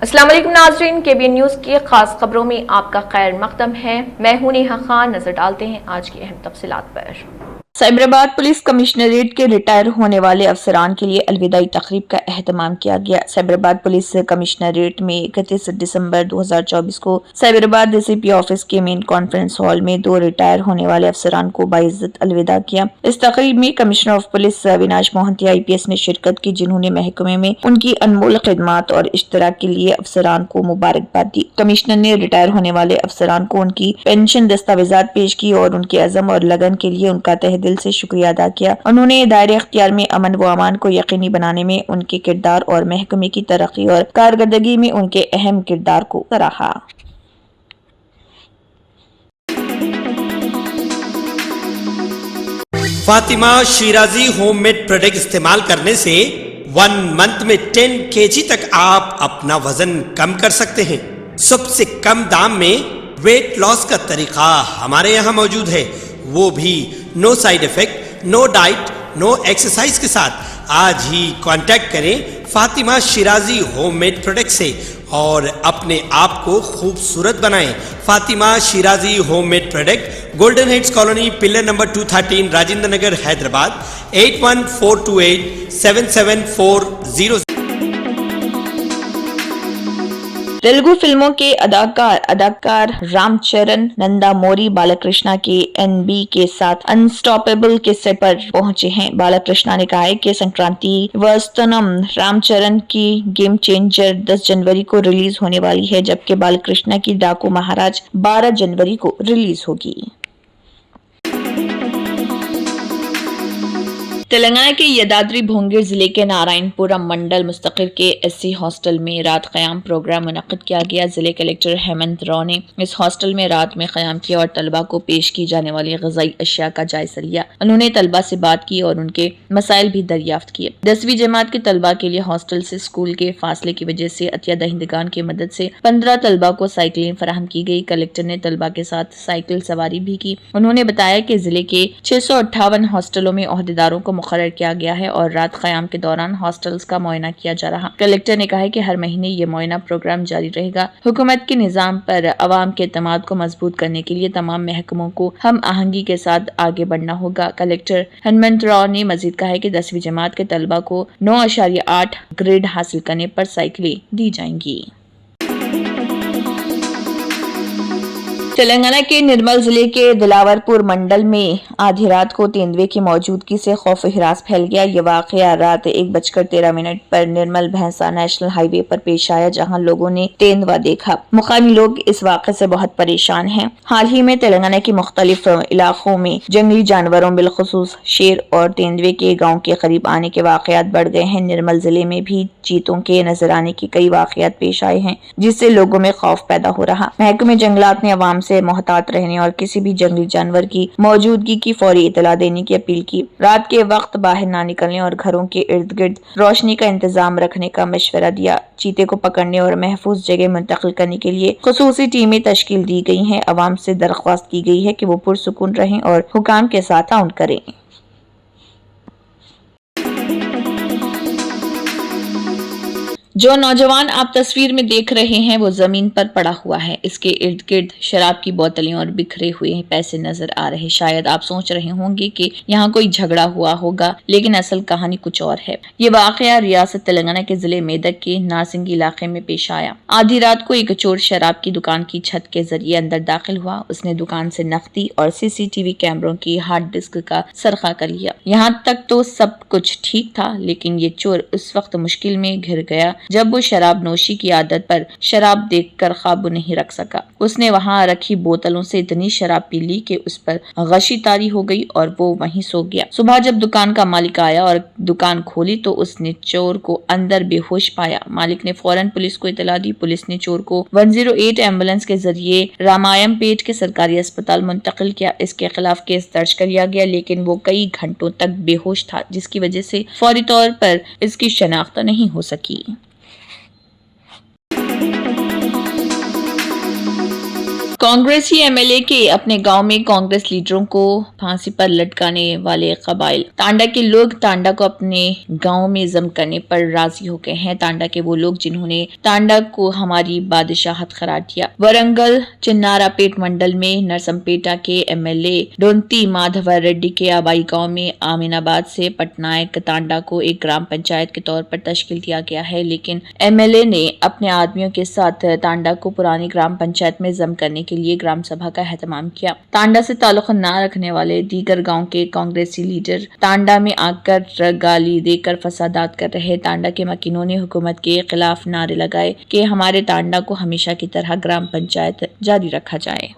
السلام علیکم ناظرین، KBN نیوز کی خاص خبروں میں آپ کا خیر مقدم ہے۔ میں ہوں نیہا خان۔ نظر ڈالتے ہیں آج کی اہم تفصیلات پر۔ سائبرآباد پولیس کمشنریٹ کے ریٹائر ہونے والے افسران کے لیے الوداعی تقریب کا اہتمام کیا گیا۔ سائبرآباد پولیس کمشنریٹ میں 31 دسمبر 2024 کو سائبرآباد DCP آفس کے مین کانفرنس ہال میں 2 ریٹائر ہونے والے افسران کو باعزت الوداع کیا۔ اس تقریب میں commissioner of police ویناش Mohanty IPS نے شرکت کی، جنہوں نے محکمے میں ان کی انمول خدمات اور اشتراک کے لیے افسران کو مبارکباد دی۔ کمشنر نے ریٹائر ہونے والے افسران کو ان کی پینشن دستاویزات پیش کی اور ان کے عزم اور لگن کے لیے ان کا تہہ دل سے شکریہ ادا کیا۔ انہوں نے دائرہ اختیار میں امن و امان کو یقینی بنانے میں ان کے کردار اور محکمے کی ترقی اور کارکردگی میں ان کے اہم کردار کو سراہا۔ Fatima Shirazi home made product استعمال کرنے سے 1 منتھ میں 10 kg تک آپ اپنا وزن کم کر سکتے ہیں۔ سب سے کم دام میں ویٹ لاس کا طریقہ ہمارے یہاں موجود ہے، وہ بھی no side effect, no diet, no exercise کے ساتھ۔ آج ہی کانٹیکٹ کریں Fatima Shirazi home made product سے اور اپنے آپ کو خوبصورت بنائیں۔ Fatima Shirazi home made product, golden heights colony, pillar number 213، Rajendra Nagar, Hyderabad, 8142877400۔ Telugu فلموں کے اداکار رام چرن ننداموری بالاکرشنا کے NB کے ساتھ انسٹاپیبل کے سیٹ پر پہنچے ہیں۔ بالاکرشنا نے کہا ہے کہ سنکرانتی وستنم رام چرن کی گیم چینجر 10 جنوری کو ریلیز ہونے والی ہے، جبکہ بالاکرشنا کی ڈاکو مہاراج 12 جنوری کو ریلیز ہوگی۔ تلنگانہ کے یدادری بھونگیر ضلع کے نارائن پورم منڈل مستقر کے SC ہاسٹل میں رات قیام پروگرام منعقد کیا گیا۔ ضلع کلکٹر ہیمنت راؤ نے اس ہاسٹل میں رات میں قیام کیا اور طلبہ کو پیش کی جانے والی غذائی اشیاء کا جائزہ لیا۔ انہوں نے طلبہ سے بات کی اور ان کے مسائل بھی دریافت کیے۔ 10ویں جماعت کے طلبہ کے لیے ہاسٹل سے اسکول کے فاصلے کی وجہ سے عطیہ دہندگان کی مدد سے 15 طلبہ کو سائیکلیں فراہم کی گئی۔ کلکٹر نے طلبہ کے ساتھ سائیکل سواری بھی کی۔ انہوں نے بتایا کہ ضلع کے 658 ہاسٹلوں میں عہدیداروں کو مقرر کیا گیا ہے اور رات قیام کے دوران ہاسٹلز کا معائنہ کیا جا رہا۔ کلکٹر نے کہا ہے کہ ہر مہینے یہ معائنہ پروگرام جاری رہے گا۔ حکومت کے نظام پر عوام کے اعتماد کو مضبوط کرنے کے لیے تمام محکموں کو ہم آہنگی کے ساتھ آگے بڑھنا ہوگا۔ کلکٹر ہیمنت راؤ نے مزید کہا ہے کہ 10ویں جماعت کے طلبہ کو 9.8 گریڈ حاصل کرنے پر سائیکلیں دی جائیں گی۔ تلنگانہ کے نرمل ضلع کے دلاور پور منڈل میں آدھی رات کو تیندوے کی موجودگی سے خوف و ہراس پھیل گیا۔ یہ واقعہ رات 1:13 پر نرمل بھینسا نیشنل ہائی وے پر پیش آیا، جہاں لوگوں نے تیندوا دیکھا۔ مقامی لوگ اس واقعے سے بہت پریشان ہیں۔ حال ہی میں تلنگانہ کے مختلف علاقوں میں جنگلی جانوروں بالخصوص شیر اور تیندوے کے گاؤں کے قریب آنے کے واقعات بڑھ گئے ہیں۔ نرمل ضلع میں بھی چیتوں کے نظر آنے کے کئی واقعات پیش آئے ہیں، جس سے لوگوں میں خوف پیدا ہو رہا۔ محکمہ جنگلات نے عوام سے محتاط رہنے اور کسی بھی جنگلی جانور کی موجودگی کی فوری اطلاع دینے کی اپیل کی۔ رات کے وقت باہر نہ نکلنے اور گھروں کے ارد گرد روشنی کا انتظام رکھنے کا مشورہ دیا۔ چیتے کو پکڑنے اور محفوظ جگہ منتقل کرنے کے لیے خصوصی ٹیمیں تشکیل دی گئی ہیں۔ عوام سے درخواست کی گئی ہے کہ وہ پرسکون رہیں اور حکام کے ساتھ تعاون کریں۔ جو نوجوان آپ تصویر میں دیکھ رہے ہیں وہ زمین پر پڑا ہوا ہے۔ اس کے ارد گرد شراب کی بوتلیں اور بکھرے ہوئے پیسے نظر آ رہے۔ شاید آپ سوچ رہے ہوں گے کہ یہاں کوئی جھگڑا ہوا ہوگا، لیکن اصل کہانی کچھ اور ہے۔ یہ واقعہ ریاست تلنگانہ کے ضلع میدک کے نارسنگی علاقے میں پیش آیا۔ آدھی رات کو ایک چور شراب کی دکان کی چھت کے ذریعے اندر داخل ہوا۔ اس نے دکان سے نقدی اور CCTV کیمروں کی ہارڈ ڈسک کا سرقہ کر لیا۔ یہاں تک تو سب کچھ ٹھیک تھا، لیکن یہ چور اس وقت مشکل میں گھر گیا جب وہ شراب نوشی کی عادت پر شراب دیکھ کر قابو نہیں رکھ سکا۔ اس نے وہاں رکھی بوتلوں سے اتنی شراب پی لی کہ اس پر غشی طاری ہو گئی اور وہ وہیں سو گیا۔ صبح جب دکان کا مالک آیا اور دکان کھولی تو اس نے چور کو اندر بے ہوش پایا۔ مالک نے فوراً پولیس کو اطلاع دی۔ پولیس نے چور کو 108 ایمبولینس کے ذریعے رامائم پیٹ کے سرکاری اسپتال منتقل کیا۔ اس کے خلاف کیس درج کر لیا گیا، لیکن وہ کئی گھنٹوں تک بے ہوش تھا، جس کی وجہ سے فوری طور پر اس کی شناخت نہیں ہو سکی۔ कांग्रेसी एमएलए के अपने गांव में कांग्रेस लीडरों को फांसी पर लटकाने वाले कबाइल। तांडा के लोग तांडा को अपने गांव में जम करने पर राजी हो गए हैं। तांडा के वो लोग जिन्होंने तांडा को हमारी बादशाहत करार दिया। वरंगल चिन्नारापेट मंडल में नरसमपेटा के एमएलए डोंती माधव रेड्डी के आबाई गांव में आमीनाबाद से पटनायक तांडा को एक ग्राम पंचायत के तौर पर तश्कील दिया गया है, लेकिन एमएलए ने अपने आदमियों के साथ तांडा को पुरानी ग्राम पंचायत में जम करने के लिए ग्राम सभा का एहतमाम किया। तांडा से ताल्लुक न रखने वाले दीगर गांव के कांग्रेसी लीडर तांडा में आकर गाली देकर फसादात कर रहे। तांडा के मकीनों ने हुकूमत के खिलाफ नारे लगाए कि हमारे तांडा को हमेशा की तरह ग्राम पंचायत जारी रखा जाए।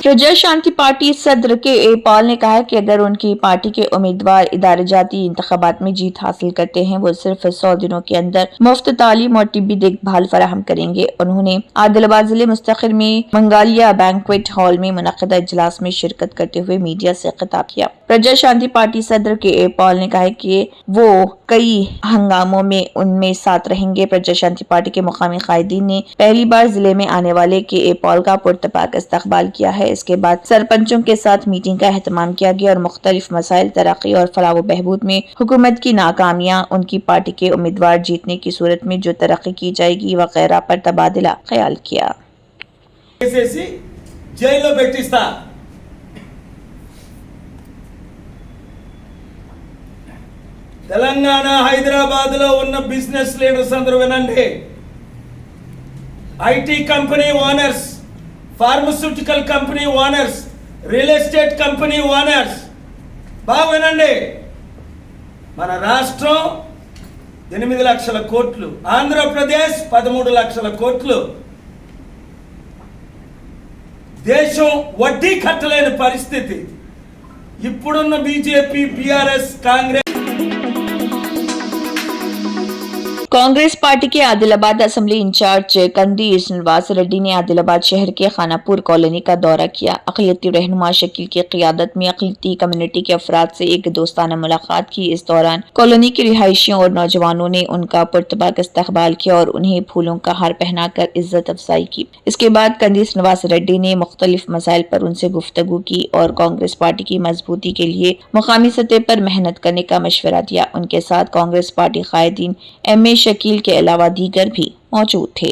प्रजा शांति पार्टी सदर के ए पॉल ने कहा कि अगर उनकी पार्टी के उम्मीदवार इदारे जाती इंतखाबात में जीत हासिल करते हैं, वो सिर्फ 100 दिनों के अंदर मुफ्त तालीम और तिब्बी देखभाल फराहम करेंगे। उन्होंने आदिलाबाद जिले मुस्तकिल में मंगालिया बैंक्वेट हॉल में मुनक्किदा इजलास में शिरकत करते हुए मीडिया से खिताब किया। प्रजा शांति पार्टी सदर के ए पॉल ने कहा कि वो कई हंगामों में उनमें साथ रहेंगे। प्रजा शांति पार्टी के मुकामी कायदीन ने पहली बार जिले में आने वाले के ए पॉल का पुरतपाक इस्तकबाल किया है। इसके बाद सरपंचों के साथ मीटिंग का एहतमाम किया गया और मुख्तलिफ मसाइल, तरक्की और फलाह व बहबूद में हुकूमत की नाकामियां, उनकी पार्टी के उम्मीदवार जीतने की सूरत में जो तरक्की की जाएगी वगैरह पर तबादला ख्याल किया। తెలంగాణ హైదరాబాద్ లో ఉన్న బిజినెస్ లీడర్స్ అందరూ వినండి. IT company owners, pharmaceutical company owners, real estate company owners బాగా వినండి. మన రాష్ట్రం 8 లక్షల కోట్లు, ఆంధ్రప్రదేశ్ 13 లక్షల కోట్లు. దేశం వడ్డీ కట్టలేని పరిస్థితి. ఇప్పుడున్న BJP, BRS, Congress Congress party के आदिलाबाद असेंबली इंचार्ज कंदी श्रीनिवास रेड्डी ने आदिलाबाद शहर के खानापुर कॉलोनी का दौरा किया। अक़लियती रहनुमा शकील की क़ियादत में अक़लियती कम्युनिटी के अफराद से एक दोस्ताना मुलाकात की। इस दौरान कॉलोनी के रिहायशियों और नौजवानों ने उनका पुरतबाक इस्तकबाल किया और उन्हें फूलों का हार पहनाकर इज्जत अफजाई की। इसके बाद कंदी श्रीनिवास रेड्डी ने मुख्तलिफ मसाइल पर उनसे गुफ्तगू की और कांग्रेस पार्टी की मजबूती के लिए मुकामी सतह पर मेहनत करने का मशवरा दिया। उनके साथ कांग्रेस पार्टी कायदीन एम.ए. शकील के अलावा दीगर भी मौजूद थे।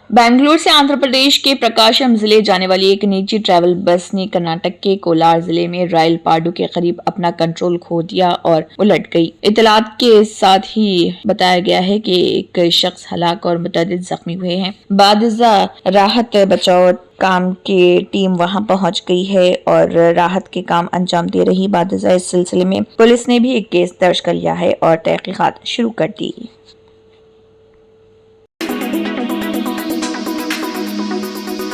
बेंगलुरु से आंध्र प्रदेश के प्रकाशम जिले जाने वाली एक निजी ट्रैवल बस ने कर्नाटक के कोलार जिले में रायलपाडू के करीब अपना कंट्रोल खो दिया और उलट गई। इतलात के साथ ही बताया गया है कि एक शख्स हलाक और मुतअद्दिद जख्मी हुए हैं। बादिजा राहत बचाव काम की टीम वहां पहुंच गई है और राहत के काम अंजाम दे रही। बादिजा इस सिलसिले में पुलिस ने भी एक केस दर्ज कर लिया है और तहकीकात शुरू कर दी।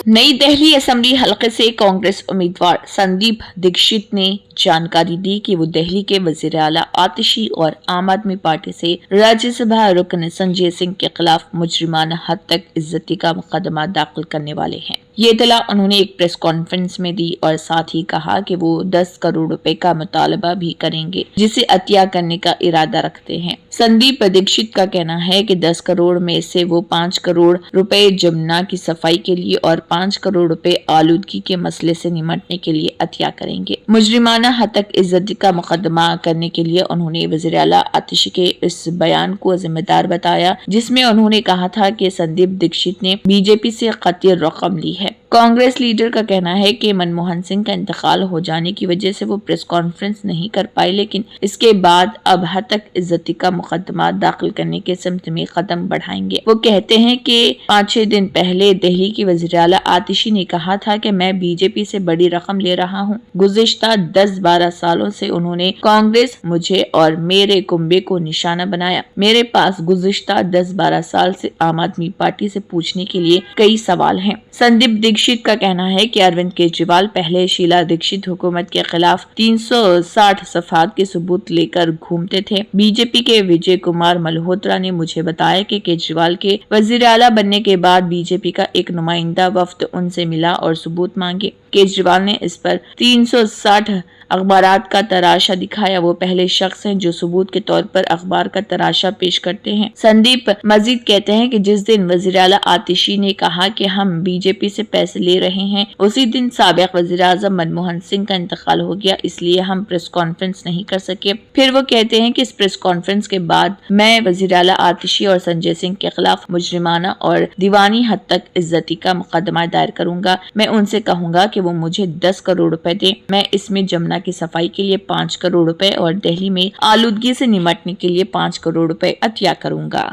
नई दिल्ली असेंबली हलके से कांग्रेस उम्मीदवार संदीप दीक्षित ने जानकारी दी कि वो दिल्ली के वजीर आला आतिशी और आम आदमी पार्टी से राज्यसभा रुकन संजय सिंह के खिलाफ मुजरिमाना हद तक इज्जती का मुकदमा दाखिल करने वाले हैं। ये इतला उन्होंने एक प्रेस कॉन्फ्रेंस में दी और साथ ही कहा कि वो 10 करोड़ रुपए का मुतालबा भी करेंगे, जिसे अतिया करने का इरादा रखते हैं। संदीप दीक्षित का कहना है कि 10 करोड़ में से वो 5 करोड़ रुपए जमुना की सफाई के लिए और 5 करोड़ रुपए आलूदगी के मसले से निमटने के लिए अतिया करेंगे। मुजरिमाना हद तक इज्जती का मुकदमा करने के लिए उन्होंने वज़ीर आला आतिशी के इस बयान को जिम्मेदार बताया, जिसमें उन्होंने कहा था कि संदीप दीक्षित ने बीजेपी से कतई रकम ली है। कांग्रेस लीडर का कहना है कि मनमोहन सिंह का इंतकाल हो जाने की वजह से वो प्रेस कॉन्फ्रेंस नहीं कर पाए, लेकिन इसके बाद अब हद तक इज्जती का मुकदमा दाखिल करने के सिमत में कदम बढ़ाएंगे। वो कहते हैं कि 5-6 दिन पहले दिल्ली की वज़ीर आला आतिशी ने कहा था कि मैं बीजेपी से बड़ी रकम ले रहा हूँ। गुज़िश्ता 10-12 सालों से उन्होंने कांग्रेस, मुझे और मेरे कुंबे को निशाना बनाया। मेरे पास गुज़िश्ता 10-12 साल से आम आदमी पार्टी से पूछने के लिए कई सवाल हैं। संदीप दीक्षित दीक्षित का कहना है कि अरविंद केजरीवाल पहले शीला दीक्षित हुकूमत के खिलाफ 360 सफात के सबूत लेकर घूमते थे। बीजेपी के विजय कुमार मल्होत्रा ने मुझे बताया कि केजरीवाल के वजीर आला बनने के बाद बीजेपी का एक नुमाइंदा वफ्द उनसे मिला और सबूत मांगे। केजरीवाल ने इस पर 360 अखबारात का तराशा दिखाया। वो पहले शख्स हैं जो सबूत के तौर पर अखबार का तराशा पेश करते हैं। संदीप मजीद कहते हैं कि जिस दिन वजीर आला आतिशी ने कहा कि हम बीजेपी से पैसे ले रहे हैं, उसी दिन साबिक वजीर आजम मनमोहन सिंह का इंतकाल हो गया, इसलिए हम प्रेस कॉन्फ्रेंस नहीं कर सके। फिर वो कहते हैं कि इस प्रेस कॉन्फ्रेंस के बाद मैं वजीर आला आतिशी और संजय सिंह के खिलाफ मुजरिमाना और दीवानी हद तक इज्जती का मुकदमा दायर करूंगा। मैं उनसे कहूंगा कि वो मुझे 10 करोड़ रुपए दें। मैं इसमें जमुना की सफाई के लिए 5 करोड़ रुपए और दिल्ली में आलूदगी से निपटने के लिए 5 करोड़ रुपए अतिया करूंगा।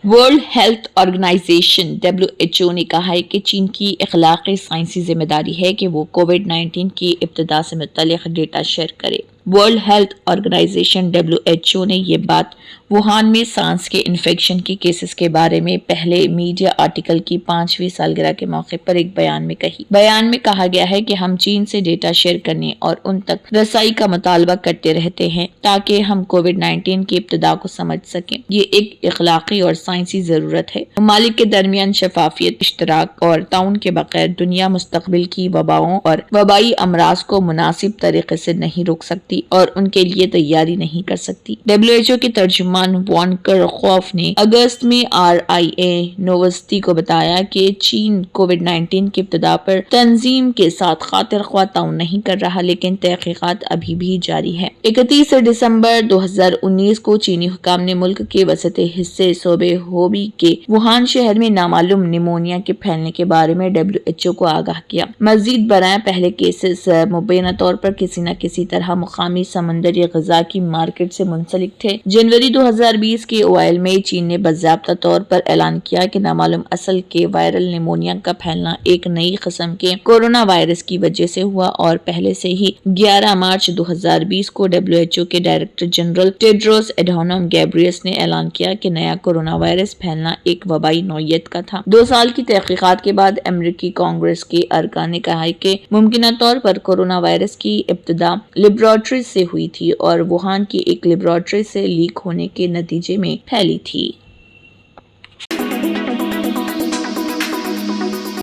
वर्ल्ड हेल्थ ऑर्गेनाइजेशन WHO ने कहा है कि चीन की अखलाकी साइंसी जिम्मेदारी है कि वो कोविड-19 की इब्तिदा से मुतल्लिक डेटा शेयर करे। वर्ल्ड हेल्थ ऑर्गेनाइजेशन WHO ने ये बात वुहान में सांस के इन्फेक्शन के केसेस के बारे में पहले मीडिया आर्टिकल की 5वीं सालगिरह के मौके पर एक बयान में कही। बयान में कहा गया है कि हम चीन से डेटा शेयर करने और उन तक रसाई का मुतालबा करते रहते हैं ताकि हम कोविड-19 की इब्तिदा को समझ सकें। ये एक इखलाकी और साइंसी जरूरत है। ममालिक के दरमियान शफाफियत, इश्तराक और ताउन के बगैर दुनिया मुस्तकबिल की वबाओं और वबाई अमराज को मुनासिब तरीके से नहीं रोक सकती और उनके लिए तैयारी नहीं कर सकती। WHO के तर्जुमान वॉन करखौफ ने अगस्त में RIA नोवोस्टी को बताया कि चीन कोविड-19 की इब्तिदा पर तंजीम के साथ खातिर ख्वाह ताउन नहीं कर रहा, लेकिन तहकीकात अभी भी जारी है। 31 दिसंबर 2019 को चीनी हुकाम ने मुल्क के वसते हिस्से सूबे होबी के वुहान शहर में नामालूम निमोनिया के फैलने के बारे में WHO को आगाह किया। मजीद बराए पहले केसेस मुबैना तौर पर किसी न किसी तरह मुकामी समंदरी ग़िज़ा की मार्केट से मुंसलिक थे। जनवरी 2020 के ओआईएल में चीन ने बाज़ाब्ता तौर पर ऐलान किया कि नामालूम असल के वायरल निमोनिया का फैलना एक नई किस्म के कोरोना वायरस की वजह से हुआ और पहले से ही 11 मार्च 2020 को WHO के डायरेक्टर जनरल टेड्रोस एडहानोम गैब्रियस ने ऐलान किया कि नया कोरोना वायरस फैलना एक वबाई नौयत का था। 2 साल की तहकीकात के बाद अमेरिकी कांग्रेस के अरकान ने कहा कि मुमकिन तौर पर कोरोना वायरस की इब्तिदा लेबोरेटरी से हुई थी और वुहान की एक लेबोरेटरी से लीक होने के नतीजे में फैली थी।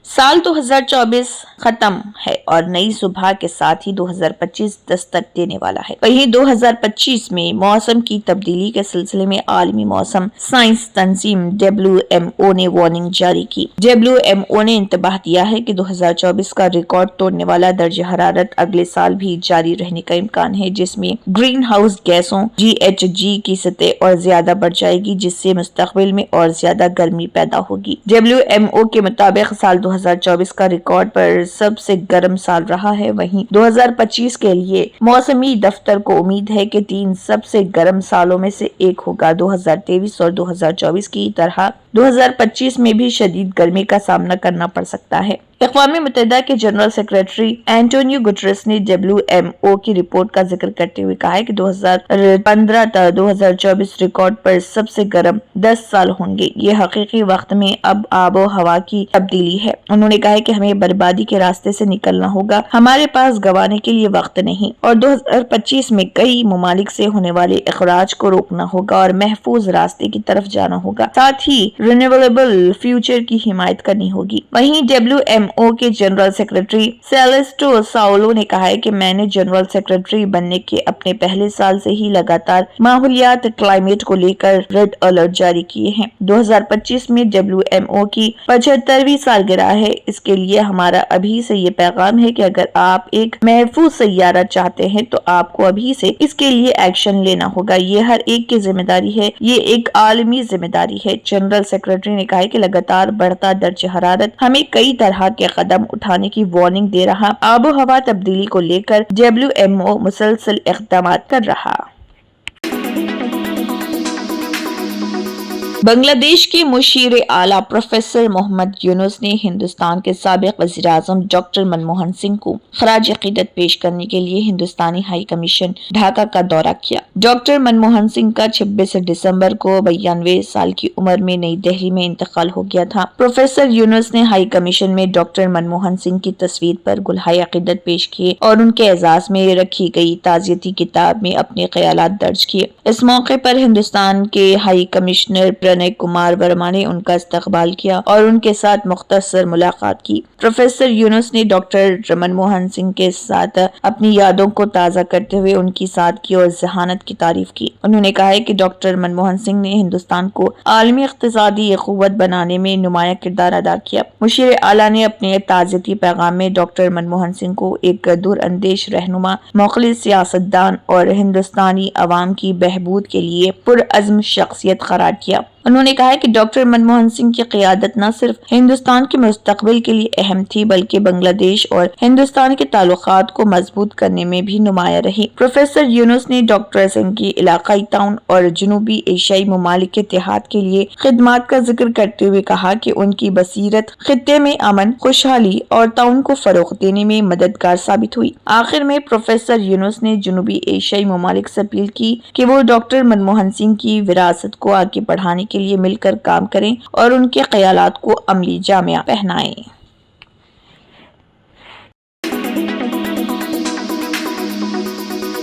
साल 2024 खत्म है और नई सुबह के साथ ही 2025 दस्तक देने वाला है। वहीं 2025 में मौसम की तब्दीली के सिलसिले में आलमी मौसम साइंस तंजीम WMO ने वार्निंग जारी की। WMO ने इंतबाह दिया है कि 2024 का रिकॉर्ड तोड़ने वाला दर्जे हरारत अगले साल भी जारी रहने का इम्कान है, जिसमें ग्रीन हाउस गैसों GHG की सतह और ज्यादा बढ़ जाएगी, जिससे मुस्तकबिल में और ज्यादा गर्मी पैदा होगी। WMO के मुताबिक साल 2024 का रिकॉर्ड पर सबसे गर्म साल रहा है। वहीं 2025 के लिए मौसमी दफ्तर को उम्मीद है कि 3 सबसे गर्म सालों में से एक होगा। 2023 और 2024 की तरह 2025 में भी शदीद गर्मी का सामना करना पड़ सकता है। अक़वाम मुत्तहिदा के जनरल सेक्रेटरी एंटोनियो गुटरेस ने WMO की रिपोर्ट का जिक्र करते हुए कहा है कि 2015 तक 2024 रिकॉर्ड पर सबसे गर्म 10 साल होंगे। ये हकीकी वक्त में अब आबो हवा की तब्दीली है। उन्होंने कहा है कि हमें बर्बादी के रास्ते से निकलना होगा, हमारे पास गंवाने के लिए वक्त नहीं, और 2025 में कई ममालिक से होने वाले अखराज को रोकना होगा और महफूज रास्ते की तरफ जाना होगा। साथ ही रिन्यूएबल फ्यूचर की हिमायत करनी होगी। वहीं WMO के जनरल सेक्रेटरी सेलेस्टो साओलो ने कहा है कि मैंने जनरल सेक्रेटरी बनने के अपने पहले साल से ही लगातार माहौलियात क्लाइमेट को लेकर रेड अलर्ट जारी किए हैं। 2025 में WMO की 75वीं सालगिरह है। इसके लिए हमारा अभी से ये पैगाम है कि अगर आप एक महफूज सैयारा चाहते हैं तो आपको अभी से इसके लिए एक्शन लेना होगा। ये हर एक की जिम्मेदारी है, ये एक आलमी जिम्मेदारी है। जनरल सेक्रेटरी ने कहा कि लगातार बढ़ता दर्जे हरारत हमें कई तरह के कदम उठाने की वार्निंग दे रहा। आबो हवा तब्दीली को लेकर WMO मुसलसल इक़दाम कर रहा। बांग्लादेश के मुशीर आला प्रोफेसर मोहम्मद यूनुस ने हिंदुस्तान के साबिक वज़ीर आज़म डॉक्टर मनमोहन सिंह को खराज अक़ीदत पेश करने के लिए हिंदुस्तानी हाई कमीशन ढाका का दौरा किया। डॉक्टर मनमोहन सिंह का 26 दिसंबर को 92 साल की उम्र में नई दिल्ली में इंतकाल हो गया था। प्रोफेसर यूनुस ने हाई कमीशन में डॉक्टर मनमोहन सिंह की तस्वीर पर गुलहाए अक़ीदत पेश किए और उनके एजाज में रखी गई ताज़ियती किताब में अपने ख्यालात दर्ज किए। इस मौके पर हिंदुस्तान के हाई कमिश्नर प्रणय कुमार वर्मा ने उनका इस्तकबाल किया और उनके साथ मुख्तसर मुलाकात की। प्रोफेसर यूनुस ने डॉक्टर मनमोहन सिंह के साथ अपनी यादों को ताज़ा करते हुए उनकी सादगी और जहानत की तारीफ की। उन्होंने कहा है कि डॉक्टर मनमोहन सिंह ने हिंदुस्तान को आलमी इक़्तिसादी क़ुव्वत बनाने में नुमाया किरदार अदा किया। मुशीर आला ने अपने ताज़ियती पैगाम में डॉक्टर मनमोहन सिंह को एक दूरअंदेश रहनुमा, मुख़लिस सियासतदान और हिंदुस्तानी अवाम की बहबूद के लिए पुरअज़्म शख्सियत करार किया। उन्होंने कहा है कि डॉक्टर मनमोहन सिंह की क़ियादत न सिर्फ हिंदुस्तान के मुस्तक़बिल के लिए अहम थी बल्कि बांग्लादेश और हिंदुस्तान के ताल्लुकात को मजबूत करने में भी नुमाया रही। प्रोफेसर यूनुस ने डॉक्टर सिंह की इलाक़ाई ताउन और जनूबी एशियाई ममालिक के इत्तेहाद के लिए खिदमात का जिक्र करते हुए कहा कि उनकी बसीरत खित्ते में अमन, खुशहाली और ताउन को फ़रोग़ देने में मददगार साबित हुई। आखिर में प्रोफेसर यूनुस ने जनूबी एशियाई ममालिक से अपील की कि वो डॉक्टर मनमोहन सिंह की विरासत को आगे बढ़ाने के लिए मिलकर काम करें और उनके ख्यालात को अमली जामिया पहनाएं।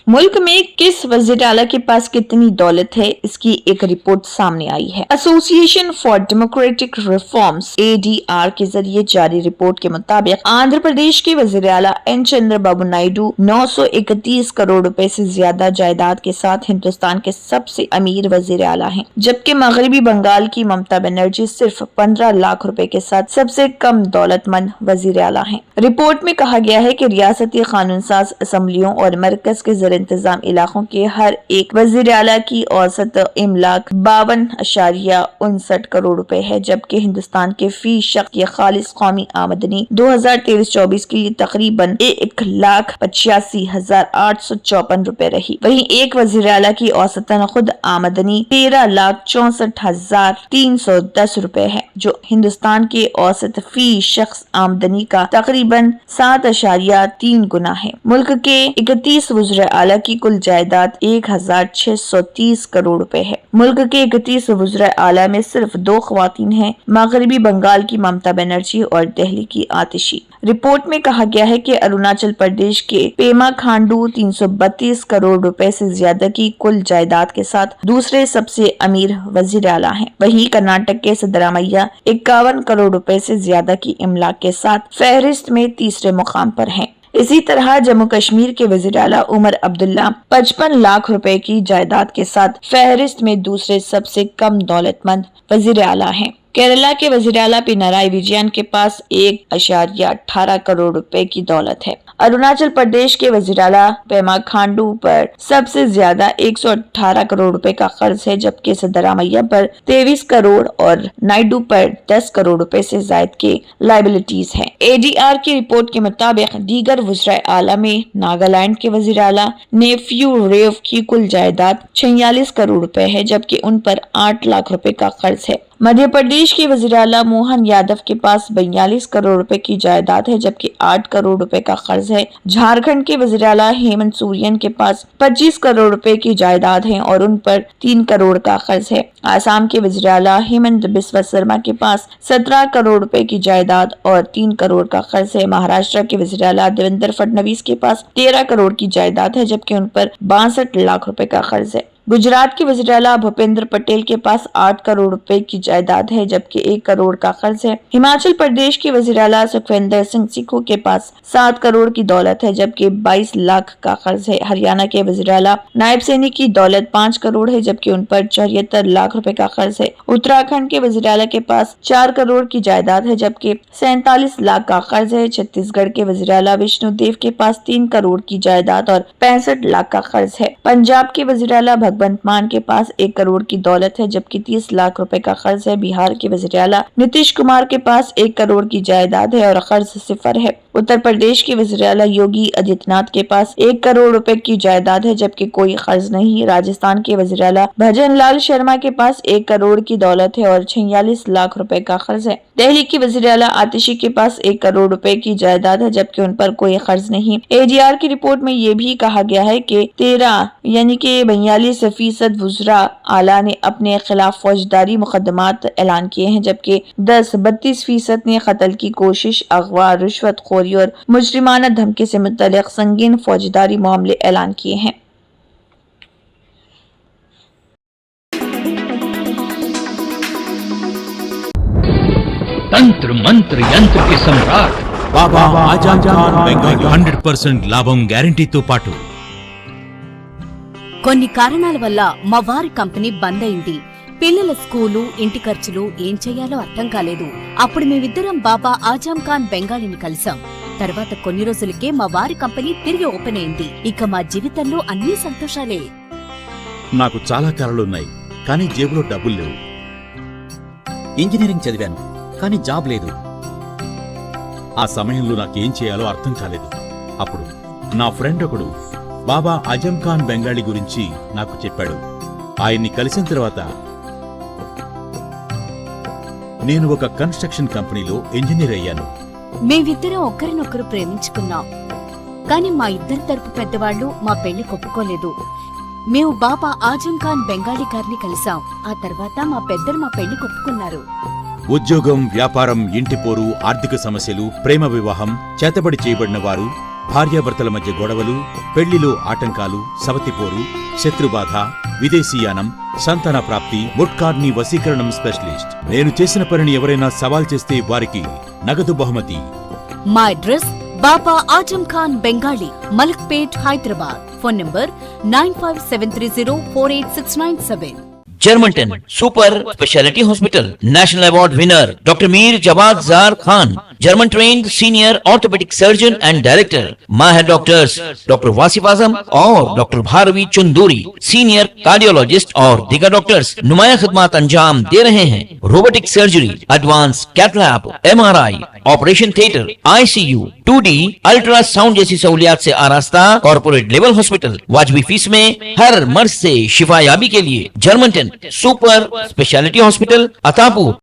मुल्क में किस वज़ीर आला के पास कितनी दौलत है, इसकी एक रिपोर्ट सामने आई है। Association for democratic reforms (ADR) के जरिए जारी रिपोर्ट के मुताबिक आंध्र प्रदेश के वज़ीर आला एन चंद्रबाबू नायडू 931 करोड़ रुपए से ज्यादा जायदाद के साथ हिंदुस्तान के सबसे अमीर वज़ीर आला हैं, जबकि मगरबी बंगाल की ममता बनर्जी सिर्फ 15 लाख रुपए के साथ सबसे कम दौलतमंद वज़ीर आला हैं। रिपोर्ट में कहा गया है कि रियासती कानून साज असम्बलियों और मरकज के इंतजाम इलाकों के हर एक वज़ीर आला की औसत इमलाक 52.59 करोड़ रुपए है, जबकि हिंदुस्तान के फी शख्स की खालिस कौमी आमदनी 2023-24 के लिए तकरीबन 1,85,854 रुपए रही। वहीं एक वज़ीर आला की औसतन खुद आमदनी 13,64,310 रुपए है, जो हिंदुस्तान के औसत फी शख्स आमदनी का तकरीबन 7.3 गुना है। मुल्क के 31 वज़ीर आला की कुल जायदाद 1,630 करोड़ रुपए है। मुल्क के 31 वज़ीर आला में सिर्फ 2 ख़वातीन हैं, मगरबी बंगाल की ममता बनर्जी और दिल्ली की आतिशी। रिपोर्ट में कहा गया है कि अरुणाचल प्रदेश के पेमा खांडू 332 करोड़ रुपए से ज्यादा की कुल जायदाद के साथ दूसरे सबसे अमीर वज़ीर आला हैं। वहीं कर्नाटक के सिद्धरामैया 51 करोड़ रुपए से ज्यादा की इमलाक के साथ फहरिस्त में तीसरे मुकाम पर हैं। इसी तरह जम्मू कश्मीर के वज़ीर आला उमर अब्दुल्ला 55 लाख रुपए की जायदाद के साथ फहरिस्त में दूसरे सबसे कम दौलतमंद वज़ीर आला हैं। केरला के वज़ीर आला पिनराई विजयन के पास 1.18 करोड़ रुपए की दौलत है। अरुणाचल प्रदेश के वज़ीर आला पेमा खांडू पर सबसे ज्यादा 118 करोड़ रुपए का कर्ज है, जबकि सिद्धरामैया पर 23 करोड़ और नायडू पर 10 करोड़ रुपए से ज्यादा के लायबिलिटीज हैं। ADR की रिपोर्ट के मुताबिक दीगर वज़ीर आला में नागालैंड के वज़ीर आला नेफ्यू रेव की कुल जायदाद 46 करोड़ रुपए है, जबकि उन पर 8 लाख रुपए का कर्ज है। मध्य प्रदेश के वज़ीर आला मोहन यादव के पास 42 करोड़ रुपए की जायदाद है, जबकि 8 करोड़ रुपए का कर्ज है। झारखंड के वज़ीर आला हेमंत सोरेन के पास 25 करोड़ रुपए की जायदाद है और उन पर 3 करोड़ का कर्ज है। आसाम के वज़ीर आला हेमंत बिस्वा शर्मा के पास 17 करोड़ रुपए की जायदाद और 3 करोड़ का कर्ज है। महाराष्ट्र के वज़ीर आला देवेंद्र फडणवीस के पास 13 करोड़ की जायदाद है, जबकि उन पर 62 लाख रुपए का कर्ज है। गुजरात के वज़ीर आला भूपेंद्र पटेल के पास 8 करोड़ रुपए की जायदाद है, जबकि 1 करोड़ का कर्ज है। हिमाचल प्रदेश के वज़ीर आला सुखविंदर सिंह सुक्खू के पास 7 करोड़ की दौलत है, जबकि 22 लाख का कर्ज है। हरियाणा के वज़ीर आला नायब सैनी की दौलत 5 करोड़ है, जबकि उन पर 74 लाख रुपए का कर्ज है। उत्तराखंड के वज़ीर आला के पास 4 करोड़ की जायदाद है, जबकि 47 लाख का कर्ज है। छत्तीसगढ़ के वज़ीर आला विष्णुदेव के पास 3 करोड़ की जायदाद और 65 लाख का कर्ज है। पंजाब के वज़ीर आला भगवंत मान के पास 1 करोड़ की दौलत है, जबकि 30 लाख रुपए का कर्ज है। बिहार के वज़ीर आला नीतीश कुमार के पास 1 करोड़ की जायदाद है और कर्ज 0 है। उत्तर प्रदेश के वज़ीर आला योगी आदित्यनाथ के पास 1 करोड़ रुपए की जायदाद है, जबकि कोई कर्ज नहीं। राजस्थान के वज़ीर आला भजन लाल शर्मा के पास 1 करोड़ की दौलत है और 46 लाख रुपए का कर्ज है। दिल्ली की वजीर आला आतिशी के पास 1 करोड़ रुपए की जायदाद है, जबकि उन पर कोई कर्ज नहीं। ADR की रिपोर्ट में ये भी कहा गया है कि 13 यानी कि 42% वज़रा आला ने अपने खिलाफ फौजदारी मुकदमात ऐलान किए हैं, जबकि 32% ने कत्ल की कोशिश, अगवा, रिश्वतखोरी और मुजरिमाना धमकी से मुतल्लिक संगीन फौजदारी मामले ऐलान किए हैं। तंत्र मंत्र यंत्र के सम्राट బాబా ఆజం ఖాన్ బెంగాలీ 100% లాభం గ్యారంటీతో పాటు కొన్ని కారణాల వల్ల మా వారి కంపెనీ బంద్ అయింది. పిల్లల స్కూలు, ఇంటి ఖర్చులు ఏం చెయ్యాలో అర్థం కాలేదు. అప్పుడు మేమిద్దరం బాబా ఆజం ఖాన్ బెంగాలీని కలిసాం. తర్వాత కొన్ని రోజులకే మా వారి కంపెనీ తిరిగి ఓపెన్ అయింది. ఇక మా జీవితంలో అన్ని సంతోషాలే. నాకు చాలా కలలున్నాయి, కానీ జేబులో డబ్బులు లేవు. ఇంజనీరింగ్ చదివాను, కానీ జాబ్ లేదు. ఆ సమయంలో నాకేం చేయాలో అర్థం కాలేదు. అప్పుడు నా ఫ్రెండ్ ఒకడు బాబా ఆజం ఖాన్ బెంగాలీ గురించి నాకు చెప్పాడు. ఆయన్ని కలిసిన తర్వాత నేను ఒక కన్స్ట్రక్షన్ కంపెనీలో ఇంజనీర్ అయ్యాను. మేమిద్దరం ఒకరినొకరు ప్రేమించుకున్నాం. కాని మా ఇద్దరి తరపు పెద్దవాళ్లు మా పెళ్లి ఒప్పుకోలేదు. మేము బాబా ఆజం ఖాన్ బెంగాలీ గారిని కలిసాం. ఆ తర్వాత మా పెద్దలు మా పెళ్లి ఒప్పుకున్నారు. ఉద్యోగం, వ్యాపారం, ఇంటి పోరు, ఆర్థిక సమస్యలు, ప్రేమ వివాహం, చేతబడి చేయబడిన వారు, భార్యాభర్తల మధ్య గొడవలు, పెళ్లిలో ఆటంకాలు, సవతిపోరు, శత్రుబాధ, విదేశీయానం, సంతాన ప్రాప్తి, ముట్కార్ని వశీకరణం స్పెషలిస్ట్. నేను చేసిన పనిని ఎవరైనా సవాల్ చేస్తే వారికి నగదు బహుమతి. మా address Baba Azam Khan Bengali, Malakpet, Hyderabad. Phone number 9573048697. Germanten super speciality hospital, national award winner doctor Mir Jawad Zar Khan, German trained senior orthopaedic surgeon and director, माहिर डॉक्टर्स डॉक्टर वासिफ आजम और doctor Bharavi Chunduri, senior cardiologist और दीगर डॉक्टर्स नुमाया खिदमत अंजाम दे रहे हैं। Robotic surgery, advance cath lab, MRI, operation theatre, ICU, 2D ultrasound जैसी सहूलियात से आरास्ता कॉर्पोरेट लेवल हॉस्पिटल। वाजबी फीस में हर मर्ज से शिफायाबी के लिए Germanton super speciality hospital, Attapur,